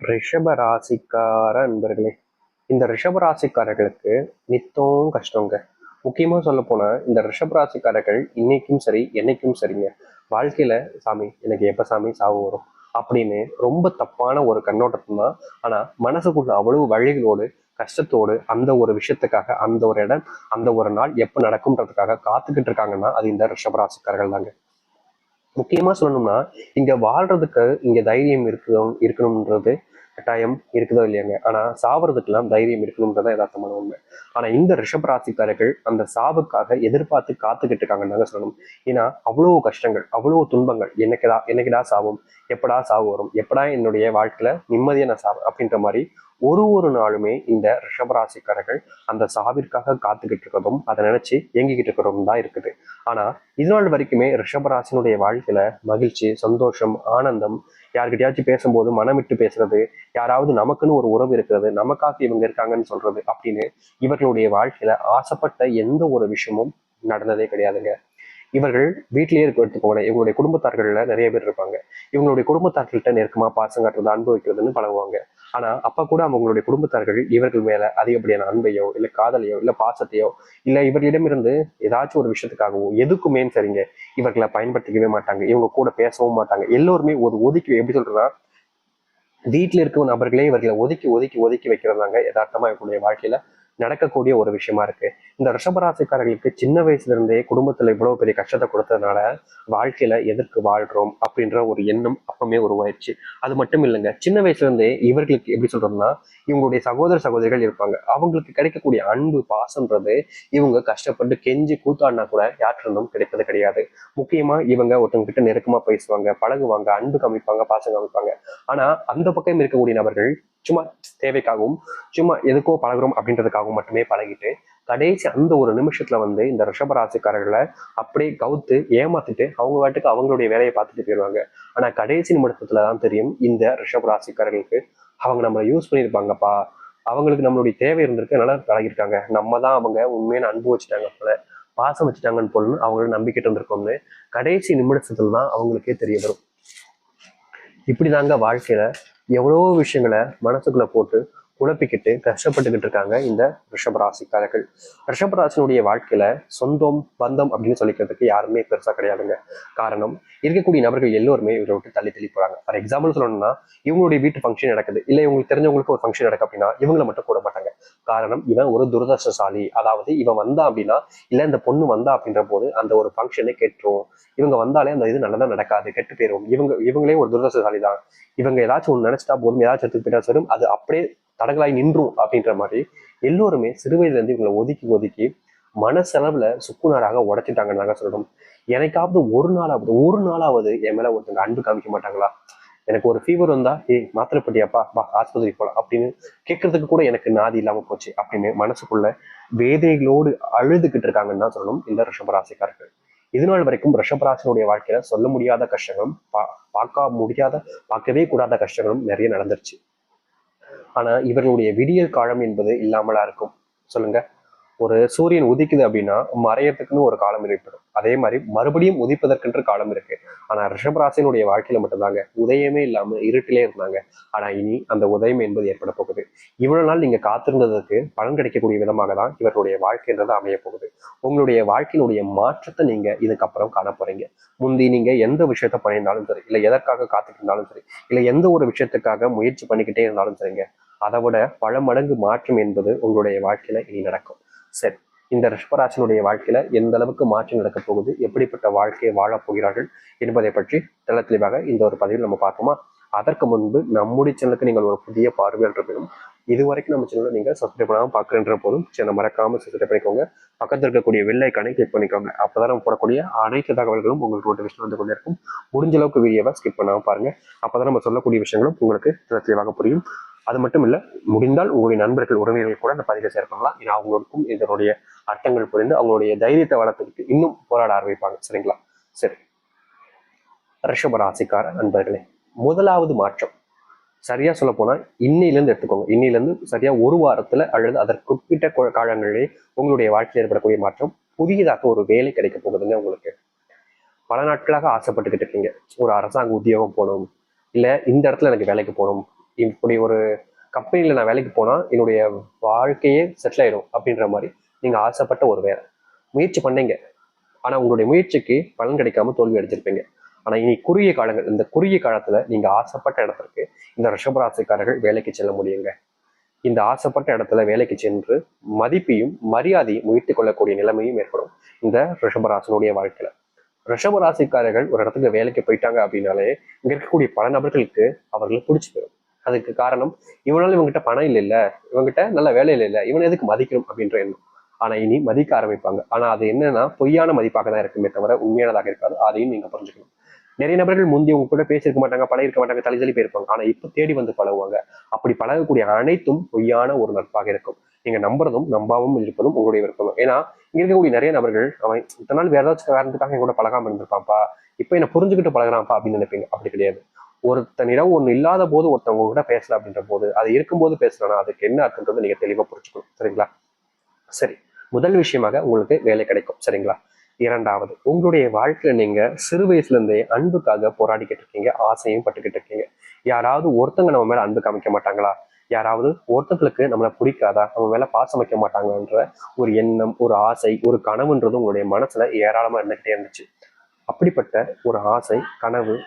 ரிஷப ராசிக்கார அன்பர்களே, இந்த ரிஷப ராசிக்காரர்களுக்கு நித்தம் கஷ்டங்க. முக்கியமா சொல்ல போனா இந்த ரிஷப ராசிக்காரர்கள் இன்னைக்கும் சரி என்னைக்கும் சரிங்க, வாழ்க்கையில சாமி எனக்கு எப்ப சாமி சாவு வரும் அப்படின்னு ரொம்ப தப்பான ஒரு கண்ணோட்டத்தை தான். ஆனா மனசுக்குள்ள அவ்வளவு வழிகளோடு கஷ்டத்தோடு அந்த ஒரு விஷயத்துக்காக அந்த ஒரு இடம் அந்த ஒரு நாள் எப்ப நடக்கும்ன்றதுக்காக காத்துக்கிட்டு இருக்காங்கன்னா அது இந்த ரிஷபராசிக்காரர்கள் தாங்க. முக்கியமா சொல்லணும்னா இங்க வாழ்றதுக்கு இங்க தைரியம் இருக்கணும்ன்றது கட்டாயம் இருக்குதோ இல்லையாங்க. ஆனா சாவறதுக்கெல்லாம் தைரியம் இருக்கணும்ன்றதான் யதார்த்தமான உண்மை. ஆனா இந்த ரிஷப ராசிக்காரர்கள் அந்த சாவுக்காக எதிர்பார்த்து காத்துக்கிட்டு இருக்காங்கன்னு சொல்லணும். ஏன்னா அவ்வளவு கஷ்டங்கள் அவ்வளவு துன்பங்கள், என்னைக்குடா சாவும், எப்படா சாவு வரும், எப்படா என்னுடைய வாழ்க்கையில நிம்மதியான சாவு அப்படின்ற மாதிரி ஒரு நாளுமே இந்த ரிஷபராசிக்காரர்கள் அந்த சாவிற்காக காத்துக்கிட்டு இருக்கிறதும் அதை நினைச்சு இயங்கிக்கிட்டு இருக்கிறதும் தான் இருக்குது. ஆனா இது நாள் வரைக்குமே ரிஷபராசினுடைய வாழ்க்கையில மகிழ்ச்சி, சந்தோஷம், ஆனந்தம், யாருக்கிட்டயாச்சும் பேசும்போது மனம் விட்டு பேசுறது, யாராவது நமக்குன்னு ஒரு உறவு இருக்கிறது, நமக்காக இவங்க இருக்காங்கன்னு சொல்றது அப்படின்னு இவர்களுடைய வாழ்க்கையில ஆசைப்பட்ட எந்த ஒரு விஷயமும் நடந்ததே கிடையாதுங்க. இவர்கள் வீட்டிலேயே எடுத்துக்கோங்களேன், இவங்களுடைய குடும்பத்தார்கள்ல நிறைய பேர் இருப்பாங்க. இவங்களுடைய குடும்பத்தார்கள்ட்ட நெருக்கமா பாசம் காட்டுறது, அன்பு வைக்கிறதுன்னு பழகுவாங்க. ஆனா அப்ப கூட அவங்களுடைய குடும்பத்தார்கள் இவர்கள் மேல அதிகப்படியான அன்பையோ இல்ல காதலையோ இல்ல பாசத்தையோ இல்ல இவர்களிடமிருந்து ஏதாச்சும் ஒரு விஷயத்துக்காகவோ எதுக்குமே சரிங்க இவர்களை பயன்படுத்திக்கவே மாட்டாங்க. இவங்க கூட பேசவும் மாட்டாங்க. எல்லோருமே ஒரு ஒதுக்கி, எப்படி சொல்றதா, வீட்டில் இருக்கும் நபர்களே இவர்களை ஒதுக்கி ஒதுக்கி ஒதுக்கி வைக்கிறதாங்க யதார்த்தமா இவங்களுடைய வாழ்க்கையில நடக்கக்கூடிய ஒரு விஷயமா இருக்கு. இந்த ரிஷபராசிக்காரர்களுக்கு சின்ன வயசுல இருந்தே குடும்பத்துல இவ்வளவு பெரிய கஷ்டத்தை கொடுத்ததுனால வாழ்க்கையில எதற்கு வாழ்றோம் அப்படின்ற ஒரு எண்ணம் அப்பவுமே உருவாயிடுச்சு. அது மட்டும் இல்லைங்க, சின்ன வயசுல இருந்தே இவர்களுக்கு எப்படி சொல்றோம்னா இவங்களுடைய சகோதர சகோதரிகள் இருப்பாங்க, அவங்களுக்கு கிடைக்கக்கூடிய அன்பு பாசம்ன்றது இவங்க கஷ்டப்பட்டு கெஞ்சி கூத்தாடினா கூட யாற்றிருந்தும் கிடைப்பது கிடையாது. முக்கியமா இவங்க ஒருத்தவங்க கிட்ட நெருக்கமா பேசுவாங்க, பழகுவாங்க, அன்பு காமிப்பாங்க, பாசம் காமிப்பாங்க. ஆனா அந்த பக்கம் இருக்கக்கூடிய நபர்கள் சும்மா தேவைக்காகவும் சும்மா எதுக்கோ பழகுறோம் அப்படின்றதுக்காகவும் மட்டுமே பழகிட்டு கடைசி அந்த ஒரு நிமிஷத்துல இந்த ரிஷபராசிக்காரர்களை அப்படியே கவுத்து ஏமாத்திட்டு அவங்க வாட்டுக்கு அவங்களுடைய வேலையை பார்த்துட்டு போயிடுவாங்க. ஆனா கடைசி நிமிடத்துலதான் தெரியும் இந்த ரிஷபராசிக்காரர்களுக்கு அவங்க நம்மளை யூஸ் பண்ணியிருப்பாங்கப்பா, அவங்களுக்கு நம்மளுடைய தேவை இருந்திருக்கு, நல்லா பழகிருக்காங்க, நம்ம தான் அவங்க உண்மையான அன்பு வச்சுட்டாங்க போல, பாசம் வச்சுட்டாங்கன்னு போல அவங்களோட நம்பிக்கிட்டு இருந்திருக்கோம்னு கடைசி நிமிடத்துல தான் அவங்களுக்கே தெரிய வரும். இப்படிதாங்க வாழ்க்கையில எவ்வளவோ விஷயங்களை மனசுக்குள்ள போட்டு குழப்பிக்கிட்டு கஷ்டப்பட்டுக்கிட்டு இருக்காங்க இந்த ரிஷபராசிக்காரர்கள். ரிஷபராசினுடைய வாழ்க்கையில சொந்தம் பந்தம் அப்படின்னு சொல்லிக்கிறதுக்கு யாருமே பெருசா கிடையாதுங்க. காரணம், இருக்கக்கூடிய நபர்கள் எல்லோருமே இவரை விட்டு தள்ளி தள்ளி போறாங்க. ஃபார் எக்ஸாம்பிள் சொல்லணும்னா இவங்களுடைய வீட்டு ஃபங்க்ஷன் நடக்குது, இல்ல இவங்களுக்கு தெரிஞ்சவங்களுக்கு ஒரு ஃபங்க்ஷன் நடக்கு அப்படின்னா இவங்களை மட்டும் கூட மாட்டாங்க. காரணம், இவன் ஒரு துரதிருஷ்டசாலி, அதாவது இவன் வந்தா அப்படின்னா இல்ல இந்த பொண்ணு வந்தா அப்படின்ற போது அந்த ஒரு ஃபங்க்ஷனே கெட்டுரும், இவங்க வந்தாலே அந்த இது நல்லதா நடக்காது, கெட்டு போயிடும், இவங்களே ஒரு துரதிருஷ்டசாலி தான், இவங்க ஏதாச்சும் ஒன்று நினைச்சிட்டா போதும், ஏதாச்சும் எடுத்துட்டு போயிட்டா சரி அது அப்படியே தடங்களாய் நின்றும் அப்படின்ற மாதிரி எல்லோருமே சிறு வயதுல இருந்து இவங்களை ஒதுக்கி ஒதுக்கி மனசளவுல சுக்குநராக உடைச்சிட்டாங்கன்னாங்க சொல்லணும். எனக்காவது ஒரு நாளாவது என் மேல ஒருத்தங்க அன்பு காமிக்க மாட்டாங்களா? எனக்கு ஒரு ஃபீவர் வந்தா மாத்திரை போட்டியாப்பா, வா ஆஸ்பத்திரி போலாம் அப்படின்னு கேட்கறதுக்கு கூட எனக்கு நாதி இல்லாம போச்சு அப்படின்னு மனசுக்குள்ள வேதனைகளோடு அழுதுகிட்டு இருக்காங்கன்னு தான் சொல்லணும் இந்த ரிஷபராசிக்காரர்கள். இது நாள் வரைக்கும் ரிஷபராசினுடைய வாழ்க்கையில சொல்ல முடியாத கஷ்டங்களும் பார்க்கவே கூடாத கஷ்டங்களும் நிறைய நடந்துருச்சு. ஆனா இவர்களுடைய விடியல் காலம் என்பது இல்லாமலா இருக்கும் சொல்லுங்க. ஒரு சூரியன் உதிக்குது அப்படின்னா மறையறதுக்குன்னு ஒரு காலம் ஏற்படும், அதே மாதிரி மறுபடியும் உதிப்பதற்கென்று காலம் இருக்கு. ஆனா ரிஷபராசினுடைய வாழ்க்கையில மட்டும்தாங்க உதயமே இல்லாம இருட்டிலே இருந்தாங்க. ஆனா இனி அந்த உதயம் என்பது ஏற்பட போகுது. இவ்வளவு நாள் நீங்க காத்திருந்ததுக்கு பலன் கிடைக்கக்கூடிய விதமாக தான் இவருடைய வாழ்க்கைன்றது அமைய போகுது. உங்களுடைய வாழ்க்கையினுடைய மாற்றத்தை நீங்க இதுக்கப்புறம் காண போறீங்க. முந்தி நீங்க எந்த விஷயத்த பண்ணியிருந்தாலும் சரி, இல்ல எதற்காக காத்துட்டு இருந்தாலும் சரி, இல்ல எந்த ஒரு விஷயத்துக்காக முயற்சி பண்ணிக்கிட்டே இருந்தாலும் சரிங்க, அதை விட பல மடங்கு மாற்றம் என்பது உங்களுடைய வாழ்க்கையில இனி நடக்கும். சரி, இந்த ரிஷபராசினுடைய வாழ்க்கையில எந்த அளவுக்கு மாற்றம் நடக்க போகுது, எப்படிப்பட்ட வாழ்க்கையை வாழப் போகிறார்கள் என்பதை பற்றி தெள்ள தெளிவாக இந்த ஒரு பதிவில் நம்ம பார்ப்போமா? அதற்கு முன்பு நம்முடைய சேனலுக்கு நீங்கள் ஒரு புதிய பார்வையாளர் இருப்பினும் இதுவரைக்கும் நம்ம சேனலை நீங்க சப்ஸ்கிரைப் பண்ணாமல் பார்க்குறன்ற போதும் சேனல் மறக்காம சப்ஸ்கிரைப் பண்ணிக்கோங்க. பக்கத்தில் இருக்கக்கூடிய வெள்ளை ஐக்கானை கிளிக் பண்ணிக்கோங்க. அப்பதான் நம்ம போடக்கூடிய அனைத்து தகவல்களும் உங்களுக்கு நோட்டிஃபிகேஷன் வந்து கொண்டே இருக்கும். முடிஞ்ச அளவுக்கு வீடியோவை ஸ்கிப் பண்ணாமல் பாருங்க. அப்பதான் நம்ம சொல்லக்கூடிய விஷயங்களும் உங்களுக்கு தெளிவாக புரியும். அது மட்டும் இல்ல, முடிந்தால் உங்களுடைய நண்பர்கள் உறவினர்கள் கூட அந்த பதிவை ஷேர் பண்ணலாம். ஏன்னா அவங்களுக்கும் இதனுடைய அர்த்தங்கள் புரிந்து அவங்களுடைய தைரியத்தை வளர்த்துக்கிட்டு இன்னும் போராட ஆரம்பிப்பாங்க. சரிங்களா? சரி, ரிஷபராசிக்கார நண்பர்களே, முதலாவது மாற்றம் சரியா சொல்ல போனா இன்னையிலிருந்து எடுத்துக்கோங்க. இன்னையிலிருந்து சரியா ஒரு வாரத்துல அல்லது அதற்குட்பிட்ட காலங்களிலே உங்களுடைய வாழ்க்கையில் ஏற்படக்கூடிய மாற்றம், புதியதாக ஒரு வேலை கிடைக்க போகுதுங்க உங்களுக்கு. பல நாட்களாக ஆசைப்பட்டுக்கிட்டு இருக்கீங்க, ஒரு அரசாங்க உத்தியோகம் போகணும், இல்ல இந்த இடத்துல எனக்கு வேலைக்கு போகணும், இப்படி ஒரு கம்பெனியில் நான் வேலைக்கு போனால் என்னுடைய வாழ்க்கையே செட்டில் ஆயிடும் அப்படின்ற மாதிரி நீங்கள் ஆசைப்பட்ட ஒரு வேலை முயற்சி பண்ணீங்க. ஆனால் உங்களுடைய முயற்சிக்கு பலன் கிடைக்காம தோல்வி அடைஞ்சிருப்பீங்க. ஆனால் இனி குறுகிய காலங்கள், இந்த குறுகிய காலத்தில் நீங்கள் ஆசைப்பட்ட இடத்திற்கு இந்த ரிஷபராசிக்காரர்கள் வேலைக்கு செல்ல முடியுங்க. இந்த ஆசைப்பட்ட இடத்துல வேலைக்கு சென்று மதிப்பையும் மரியாதையும் உயர்த்திக் கொள்ளக்கூடிய நிலைமையும் ஏற்படும் இந்த ரிஷபராசனுடைய வாழ்க்கையில. ரிஷபராசிக்காரர்கள் ஒரு இடத்துக்கு வேலைக்கு போயிட்டாங்க அப்படின்னாலே இங்க இருக்கக்கூடிய பல நபர்களுக்கு அவர்களை பிடிச்சி போயிடும். அதுக்கு காரணம், இவனால இவங்ககிட்ட பணம் இல்லை, இவங்ககிட்ட நல்ல வேலையில இல்லை, இவனை எதுக்கு மதிக்கணும் அப்படின்ற எண்ணம். ஆனா இனி மதிக்க ஆரம்பிப்பாங்க. ஆனா அது என்னன்னா பொய்யான மதிப்பாக தான் இருக்குமே தவிர உண்மையானதாக இருக்காது. அதையும் நீங்க புரிஞ்சுக்கணும். நிறைய நபர்கள் முந்தி உங்க கூட பேசியிருக்க மாட்டாங்க, பழகிருக்க மாட்டாங்க, தள்ளி போயிருப்பாங்க. ஆனா இப்ப தேடி வந்து பழகுவாங்க. அப்படி பழகக்கூடிய அனைத்தும் பொய்யான ஒரு நட்பாக இருக்கும். நீங்க நம்புறதும் நம்பாவும் இருப்பதும் உங்களுடைய விருப்பம். ஏன்னா இங்க இருக்கக்கூடிய நிறைய நபர்கள் அவன் இத்தனை நாள் வேற ஏதாச்சும் காரணத்துக்காக என் கூட பழகாம இருந்திருப்பான்ப்பா, இப்ப என்ன புரிஞ்சுக்கிட்டு பழகிறான்ப்பா அப்படின்னு நினைப்பீங்க. அப்படி கிடையாது. ஒருத்தனிடம் ஒண்ணு இல்லாத போது ஒருத்தவங்க கூட பேசல அப்படின்ற போது அது இருக்கும்போது பேசலன்னா அதுக்கு என்ன அர்த்தம்ன்றது நீங்க தெளிவா புரிஞ்சுக்கணும். சரிங்களா? சரி, முதல் விஷயமாக உங்களுக்கு வேலை கிடைக்கும். சரிங்களா? இரண்டாவது, உங்களுடைய வாழ்க்கையில நீங்க சிறு வயசுல இருந்தே அன்புக்காக போராடிக்கிட்டு இருக்கீங்க, ஆசையும் பட்டுக்கிட்டு இருக்கீங்க. யாராவது ஒருத்தங்க நம்ம மேல அன்பு காமிக்க மாட்டாங்களா, யாராவது ஒருத்தங்களுக்கு நம்மளை பிடிக்காதா, நம்ம மேல பாசம் வைக்க மாட்டாங்கன்ற ஒரு எண்ணம், ஒரு ஆசை, ஒரு கனவுன்றது உங்களுடைய மனசுல ஏராளமா இருந்துகிட்டே இருந்துச்சு. அப்படிப்பட்ட ஒரு ஆசை, கனவு,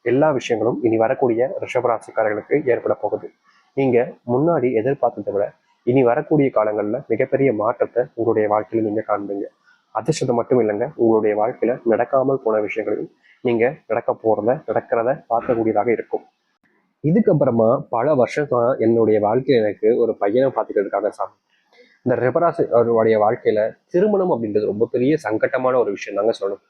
எல்லா விஷயங்களும் இனி வரக்கூடிய ரிஷபராசிக்காரர்களுக்கு ஏற்பட போகுது. நீங்க முன்னாடி எதிர்பார்த்ததை விட இனி வரக்கூடிய காலங்கள்ல மிகப்பெரிய மாற்றத்தை உங்களுடைய வாழ்க்கையில நீங்க காண்பீங்க. அதிர்ஷ்டத்தை மட்டும் இல்லைங்க, உங்களுடைய வாழ்க்கையில நடக்காமல் போன விஷயங்களையும் நீங்க நடக்கிறத பார்க்கக்கூடியதாக இருக்கும். இதுக்கப்புறமா பல வருஷமா என்னுடைய வாழ்க்கையில எனக்கு ஒரு பையனை பார்த்துக்கிட்டு இருக்காங்க சாமி. இந்த ரிஷபராசி அவருடைய வாழ்க்கையில திருமணம் அப்படின்றது ரொம்ப பெரிய சங்கட்டமான ஒரு விஷயம் தாங்க சொல்லணும்.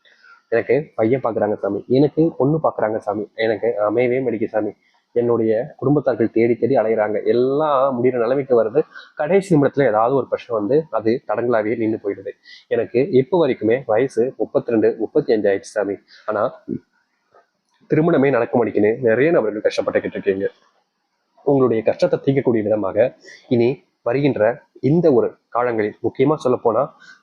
எனக்கு பையன் பார்க்குறாங்க சாமி, எனக்கு பொண்ணு பார்க்குறாங்க சாமி, எனக்கு அமையவே மடிக்க சாமி, என்னுடைய குடும்பத்தார்கள் தேடி தேடி அலைகிறாங்க, எல்லாம் முடிகிற நிலைமைக்கு வருது. கடைசி நிமிடத்துல ஏதாவது ஒரு பிரச்சனை வந்து அது தடங்களாவே நின்று போயிடுது. எனக்கு இப்போ வரைக்குமே வயசு 32 35 ஆயிடுச்சு சாமி. ஆனா திருமணமே நடக்க மாட்டேங்குன்னு நிறைய நபர்கள் கஷ்டப்பட்டுக்கிட்டு இருக்கீங்க. உங்களுடைய கஷ்டத்தை தீர்க்கக்கூடிய விதமாக இனி வருகின்ற இந்த ஒரு காலங்களில், முக்கியமா சொல்ல போனா,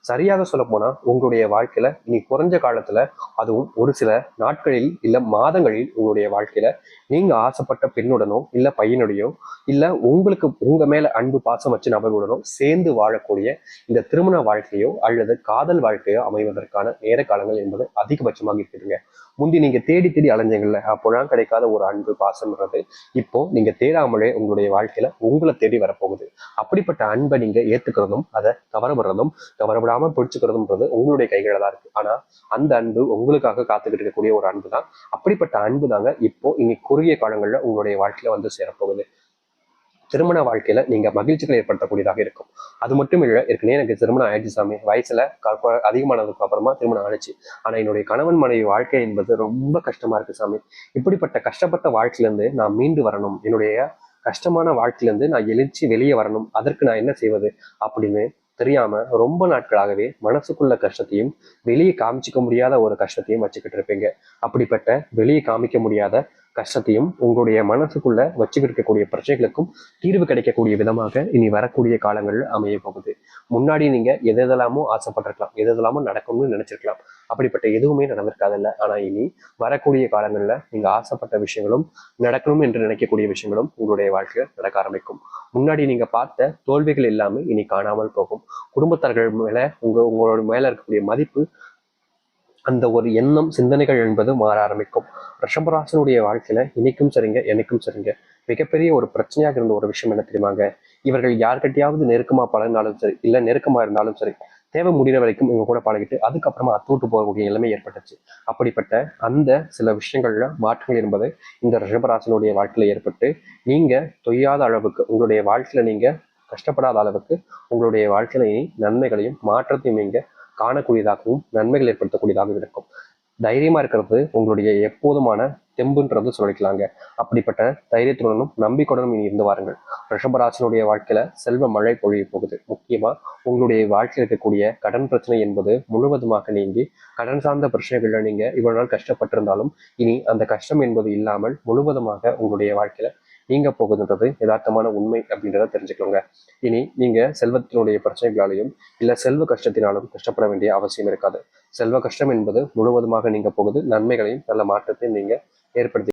சரியாக சொல்ல போனா உங்களுடைய வாழ்க்கையில இனி குறைஞ்ச காலத்துல, அதுவும் ஒரு சில நாட்களில் இல்ல மாதங்களில் உங்களுடைய வாழ்க்கையில நீங்க ஆசைப்பட்ட பெண்ணுடனோ இல்ல பையனுடையோ இல்ல உங்களுக்கு உங்க மேல அன்பு பாசம் வச்ச நபர்களுடனோ சேர்ந்து வாழக்கூடிய இந்த திருமண வாழ்க்கையோ அல்லது காதல் வாழ்க்கையோ அமைவதற்கான நேர காலங்கள் என்பது அதிகபட்சமாக இருக்குதுங்க. முந்தி நீங்க தேடி தேடி அலைஞ்சீங்கல்ல, அப்போலாம் கிடைக்காத ஒரு அன்பு பாசம்ன்றது இப்போ நீங்க தேடாமலே உங்களுடைய வாழ்க்கையில உங்களை தேடி வரப்போகுது. அப்படிப்பட்ட அன்பை நீங்க ஏத்துக்கிறதும் அதை கவரப்படுறதும் கவரப்படாம பிடிச்சுக்கிறதும்ன்றது உங்களுடைய கைகளில் தான் இருக்கு. ஆனா அந்த அன்பு உங்களுக்காக காத்துக்கிட்டு இருக்கக்கூடிய ஒரு அன்பு தான். அப்படிப்பட்ட அன்பு தாங்க இப்போ இனி குறுகிய காலங்கள்ல உங்களுடைய வாழ்க்கையில வந்து சேரப்போகுது. திருமண வாழ்க்கையில நீங்க மகிழ்ச்சிகளை ஏற்படுத்தக்கூடியதாக இருக்கும். அது மட்டும் இல்லை, ஏற்கனவே எனக்கு திருமணம் ஆயிடுச்சு சாமி, வயசுல அதிகமானதுக்கு அப்புறமா திருமணம் ஆயிடுச்சு. ஆனா என்னுடைய கணவன் மனைவி வாழ்க்கை என்பது ரொம்ப கஷ்டமா இருக்கு சாமி. இப்படிப்பட்ட கஷ்டப்பட்ட வாழ்க்கையில இருந்து நான் மீண்டு வரணும், என்னுடைய கஷ்டமான வாழ்க்கையில இருந்து நான் எழுச்சி வெளியே வரணும், அதற்கு நான் என்ன செய்வது அப்படின்னு தெரியாம ரொம்ப நாட்களாகவே மனசுக்குள்ள கஷ்டத்தையும் வெளியே காமிச்சிக்க முடியாத ஒரு கஷ்டத்தையும் வச்சுக்கிட்டு இருப்பீங்க. அப்படிப்பட்ட வெளியே காமிக்க முடியாத கஷ்டத்தையும் உங்களுடைய மனசுக்குள்ள வச்சுக்கிட்டு இருக்கக்கூடிய பிரச்சனைகளுக்கும் தீர்வு கிடைக்கக்கூடிய விதமாக இனி வரக்கூடிய காலங்கள் அமைய போகுது. முன்னாடி நீங்க எதெல்லாமோ ஆசைப்பட்டிருக்கலாம், எதெல்லாமோ நடக்கணும்னு நினைச்சிருக்கலாம், அப்படிப்பட்ட எதுவுமே நடந்திருக்காதில்ல. ஆனா இனி வரக்கூடிய காலங்கள்ல நீங்க ஆசைப்பட்ட விஷயங்களும் நடக்கணும் என்று நினைக்கக்கூடிய விஷயங்களும் உங்களுடைய வாழ்க்கையில நடக்க ஆரம்பிக்கும். முன்னாடி நீங்க பார்த்த தோல்விகள் எல்லாமே இனி காணாமல் போகும். குடும்பத்தார்கள் மேல உங்களோட மேல இருக்கக்கூடிய மதிப்பு, அந்த ஒரு எண்ணம், சிந்தனைகள் என்பது மாற ஆரம்பிக்கும். ரிஷபராசனுடைய வாழ்க்கையில இன்னைக்கும் சரிங்க, என்னைக்கும் சரிங்க, மிகப்பெரிய ஒரு பிரச்சனையாக இருந்த ஒரு விஷயம் என்ன தெரியுமாங்க? இவர்கள் யார்கிட்டயாவது நெருக்கமா பழகினாலும் சரி, இல்ல நெருக்கமா இருந்தாலும் சரி, தேவை முடிகிற வரைக்கும் இவங்க கூட பழகிட்டு அதுக்கப்புறமா அத்துவிட்டு போகக்கூடிய நிலைமை ஏற்பட்டுச்சு. அப்படிப்பட்ட அந்த சில விஷயங்கள்ல மாற்றங்கள் என்பது இந்த ரிஷபராசனுடைய வாழ்க்கையில ஏற்பட்டு நீங்க தொய்யாத அளவுக்கு, உங்களுடைய வாழ்க்கையில நீங்க கஷ்டப்படாத அளவுக்கு உங்களுடைய வாழ்க்கையில நன்மைகளையும் மாற்றத்தையும் நீங்க காணக்கூடியதாகவும் நன்மைகள் ஏற்படுத்தக்கூடியதாகவும் இருக்கும். தைரியமா இருக்கிறது உங்களுடைய எப்போதுமான தெம்புன்றது சொல்லிக்கலாங்க. அப்படிப்பட்ட தைரியத்துடனும் நம்பிக்கையுடனும் இனி இருந்து வாருங்கள். ரிஷபராசினுடைய வாழ்க்கையில செல்வ மழை பொழிய போகுது. முக்கியமா உங்களுடைய வாழ்க்கையில் இருக்கக்கூடிய கடன் பிரச்சனை என்பது முழுவதுமாக நீங்கி, கடன் சார்ந்த பிரச்சனைகள்ல நீங்க இவ்வளவு நாள் கஷ்டப்பட்டிருந்தாலும் இனி அந்த கஷ்டம் என்பது இல்லாமல் முழுவதுமாக உங்களுடைய வாழ்க்கையில நீங்க போகுதுன்றது யதார்த்தமான உண்மை அப்படின்றத தெரிஞ்சுக்கோங்க. இனி நீங்க செல்வத்தினுடைய பிரச்சனைகளாலையும் இல்ல செல்வ கஷ்டத்தினாலும் கஷ்டப்பட வேண்டிய அவசியம் இருக்காது. செல்வ கஷ்டம் என்பது முழுவதுமாக நீங்க போகுது. நன்மைகளையும் நல்ல மாற்றத்தையும் நீங்க ஏற்படுத்தி